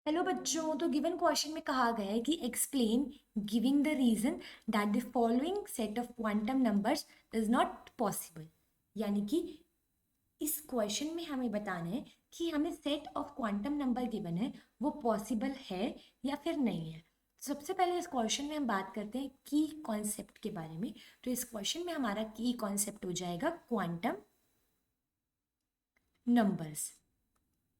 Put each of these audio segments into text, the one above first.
Hello बच्चों, तो given question में कहा गया है कि explain giving the reason that the following set of quantum numbers is not possible. यानी कि इस क्वेश्चन में हमें बताना है कि हमें set of quantum number given है वो पॉसिबल है या फिर नहीं है। सबसे पहले इस क्वेश्चन में हम बात करते हैं की कॉन्सेप्ट के बारे में। तो इस क्वेश्चन में हमारा की कॉन्सेप्ट हो जाएगा क्वांटम नंबर्स।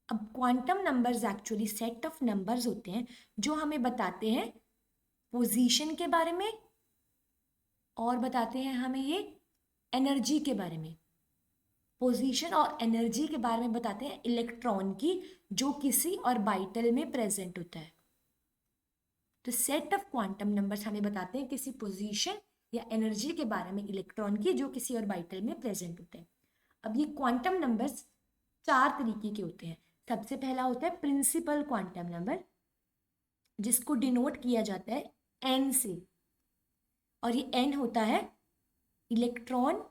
अब quantum numbers actually set of numbers होते हैं जो हमें बताते हैं पोजीशन के बारे में और बताते हैं हमें ये एनर्जी के बारे में। पोजीशन और एनर्जी के बारे में बताते हैं इलेक्ट्रॉन की जो किसी ऑर्बिटल में प्रेजेंट होता है। तो सेट ऑफ क्वांटम नंबर्स हमें बताते हैं किसी पोजीशन या एनर्जी के बारे में इलेक्ट्रॉन की जो किसी ऑर्बिटल में प्रेजेंट होते हैं। अब ये क्वांटम नंबर्स चार तरीके के होते हैं। सबसे पहला होता है प्रिंसिपल क्वांटम नंबर, जिसको डिनोट किया जाता है एन से, और ये एन होता है इलेक्ट्रॉन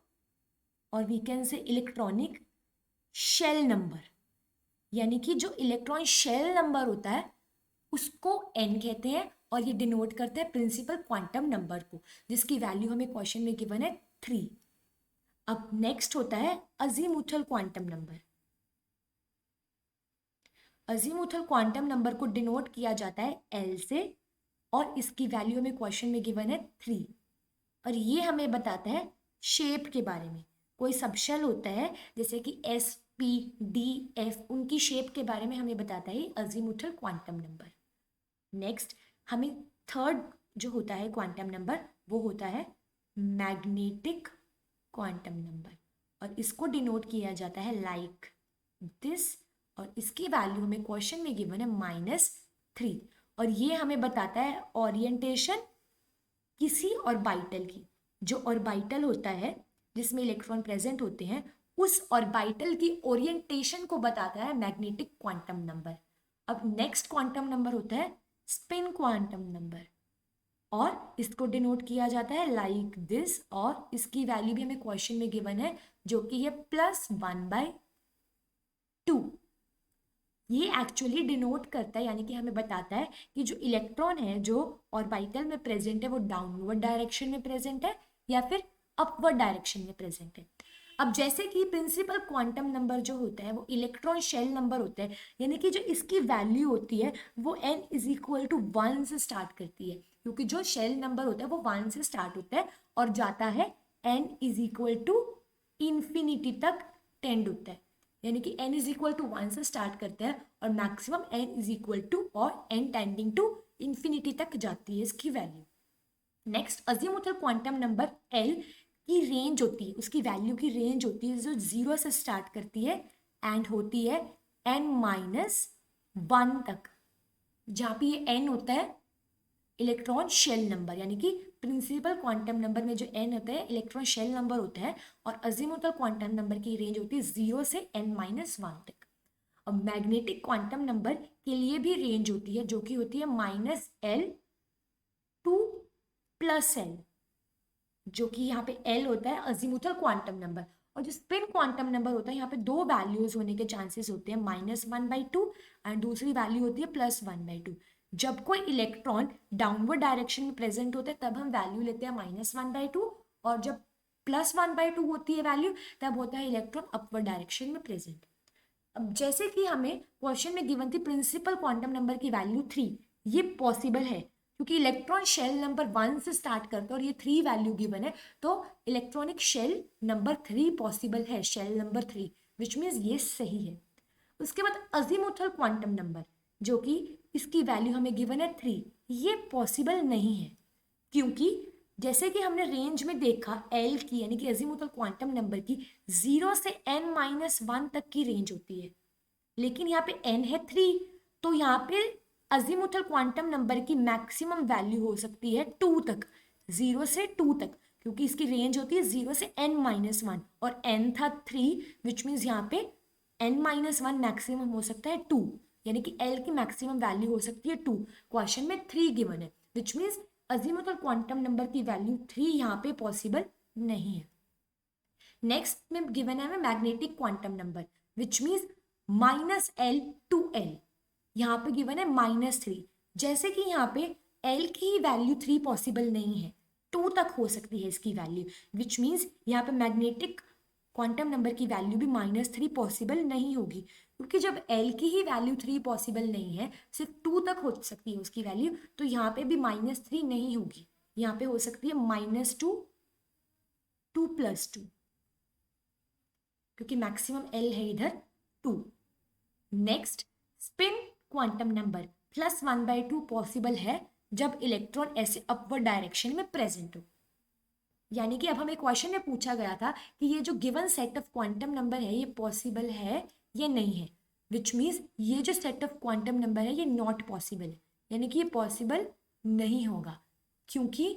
और we can say electronic shell number. यानी कि जो इलेक्ट्रॉन शेल नंबर होता है उसको एन कहते हैं और ये डिनोट करता है प्रिंसिपल क्वांटम नंबर को, जिसकी वैल्यू हमें क्वेश्चन में गिवन है 3। अब नेक्स्ट होता है azimuthal quantum number. Azimuthal quantum number को डिनोट किया जाता है एल से और इसकी वैल्यू हमें क्वेश्चन में गिवन है 3। और ये हमें बताता है शेप के बारे में। कोई सबशेल होता है जैसे कि एस पी डी एफ, उनकी शेप के बारे में हमें बताता है अजीमुथल क्वांटम नंबर। नेक्स्ट हमें थर्ड जो होता है क्वांटम नंबर वो होता है मैग्नेटिक क्वांटम नंबर, और इसको डिनोट किया जाता है लाइक दिस, और इसकी वैल्यू हमें क्वेश्चन में गिवन है -3। और ये हमें बताता है ओरिएंटेशन किसी ऑर्बिटल की। जो ऑर्बिटल होता है जिसमें इलेक्ट्रॉन प्रेजेंट होते हैं उस ऑर्बिटल की ओरिएंटेशन को बताता है मैग्नेटिक क्वांटम नंबर। अब नेक्स्ट क्वांटम नंबर होता है स्पिन क्वांटम नंबर, और इसको डिनोट किया जाता है लाइक दिस, और इसकी वैल्यू भी हमें क्वेश्चन में गिवन है जो कि है +1/2। ये एक्चुअली डिनोट करता है यानी कि हमें बताता है कि जो इलेक्ट्रॉन है जो ऑर्बिटल में प्रेजेंट है वो डाउनवर्ड डायरेक्शन में प्रेजेंट है या फिर अपवर्ड डायरेक्शन में प्रेजेंट है। अब जैसे कि प्रिंसिपल क्वांटम नंबर जो होता है वो इलेक्ट्रॉन शेल नंबर होता है, यानी कि जो इसकी वैल्यू होती है वो n = 1 से स्टार्ट करती है, क्योंकि जो शेल नंबर होता है वो 1 से स्टार्ट होता है और जाता है n =∞ तक टेंड होता है। यानी कि n = 1 से स्टार्ट करते हैं और मैक्सिमम n = और n टेंडिंग टू इंफिनिटी तक जाती है इसकी value. Next azimuthal quantum number l की रेंज होती है, उसकी वैल्यू की रेंज होती है जो 0 से स्टार्ट करती है एंड होती है n-1 तक, जहाँ पे ये n होता है इलेक्ट्रॉन शेल नंबर। यानी कि प्रिंसिपल क्वांटम नंबर में जो n होता है इलेक्ट्रॉन शेल नंबर होता है, और अजीमुथल क्वांटम नंबर की रेंज होती है 0 से n-1 तक। अब मैग्नेटिक क्वांटम नंबर के लिए भी रेंज होती है जो कि होती है -L to +L, जो कि यहाँ पे L होता है अजीमुथल क्वांटम नंबर। और जो स्पिन क्वांटम नंबर होता है यहाँ पे दो वैल्यूज होने के चांसेस होते हैं, -1/2 एंड दूसरी वैल्यू होती है +1/2। जब कोई इलेक्ट्रॉन डाउनवर्ड डायरेक्शन में प्रेजेंट होता है तब हम वैल्यू लेते हैं -1/2, और जब +1/2 होती है वैल्यू तब होता है इलेक्ट्रॉन अपवर्ड डायरेक्शन में प्रेजेंट। अब जैसे कि हमें क्वेश्चन में गिवन थी प्रिंसिपल क्वांटम नंबर की वैल्यू 3, ये पॉसिबल है क्योंकि इलेक्ट्रॉन शेल नंबर 1 से स्टार्ट करता है और ये 3 वैल्यू गिवन है, तो इलेक्ट्रॉनिक शेल नंबर 3 पॉसिबल है, शेल नंबर 3, विच मीन्स ये सही है। उसके बाद अजीमुथल क्वांटम नंबर जो कि इसकी वैल्यू हमें गिवन है 3, ये पॉसिबल नहीं है क्योंकि जैसे कि हमने रेंज में देखा एल की यानी कि अजीमुथल क्वांटम नंबर की 0 से n-1 तक की रेंज होती है, लेकिन यहाँ पे n है 3, तो यहाँ पे अजीमुथल क्वांटम नंबर की मैक्सिमम वैल्यू हो सकती है 2 तक, 0 से 2 तक, क्योंकि इसकी रेंज होती है 0 से n-1 और n था 3, विच मीन्स यहाँ पे n-1 मैक्सिमम हो सकता है 2, यानी कि l की मैक्सिमम वैल्यू हो सकती है 2। क्वेश्चन में 3 गिवन है, which means azimuthal quantum number की वैल्यू 3 यहाँ पे पॉसिबल नहीं है। नेक्स्ट में गिवन है magnetic quantum number which means -L to L, यहाँ पे गिवन है -3। जैसे कि यहाँ पे एल की ही वैल्यू 3 पॉसिबल नहीं है, 2 तक हो सकती है इसकी वैल्यू, विच मीन्स यहाँ पे मैग्नेटिक क्वांटम नंबर की वैल्यू भी -3 पॉसिबल नहीं होगी, क्योंकि जब एल की ही वैल्यू 3 पॉसिबल नहीं है, सिर्फ 2 तक हो सकती है उसकी वैल्यू, तो यहाँ पे भी -3 नहीं होगी, यहाँ पे हो सकती है -2, 2 + 2, क्योंकि मैक्सिमम एल है इधर 2। Next, spin quantum number +1/2 possible है जब इलेक्ट्रॉन ऐसे अपवर्ड डायरेक्शन में प्रेजेंट हो। यानी कि अब हमें क्वेश्चन में पूछा गया था कि ये जो given set of quantum number है ये पॉसिबल है या नहीं है, विच मीन्स ये जो सेट ऑफ क्वांटम नंबर है ये नॉट पॉसिबल है, यानी कि ये पॉसिबल नहीं होगा, क्योंकि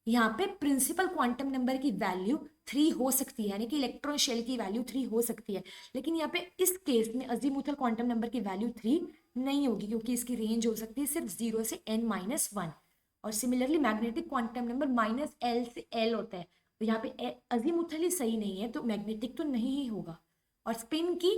यहाँ पे प्रिंसिपल क्वांटम नंबर की वैल्यू 3 हो सकती है, यानी कि इलेक्ट्रॉन शेल की वैल्यू 3 हो सकती है, लेकिन यहाँ पे इस केस में अजीमुथल क्वांटम नंबर की वैल्यू 3 नहीं होगी, क्योंकि इसकी रेंज हो सकती है सिर्फ 0 से n-1। और similarly magnetic quantum number -l से l होता है, तो यहाँ पे अजीमुथल ही सही नहीं है, तो मैग्नेटिक तो नहीं ही होगा। और स्पिन की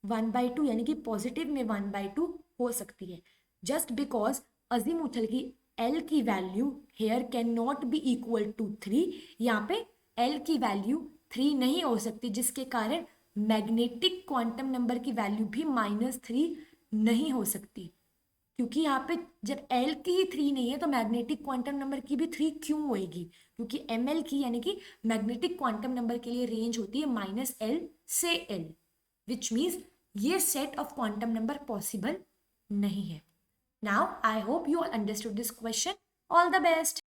1/2 यानी कि पॉजिटिव में 1/2 हो सकती है, जस्ट बिकॉज अजीमुथल की L की value here can not be equal to 3, यहाँ पे L की वैल्यू 3 नहीं हो सकती, जिसके कारण मैग्नेटिक क्वांटम नंबर की वैल्यू भी -3 नहीं हो सकती, क्योंकि यहाँ पे जब L की ही 3 नहीं है तो मैग्नेटिक क्वांटम नंबर की भी 3 क्यों होएगी, क्योंकि ML की यानी कि मैग्नेटिक क्वांटम नंबर के लिए रेंज होती है -L से L, विच मीन्स ये set of quantum number possible नहीं है। Now, I hope you all understood this question. All the best.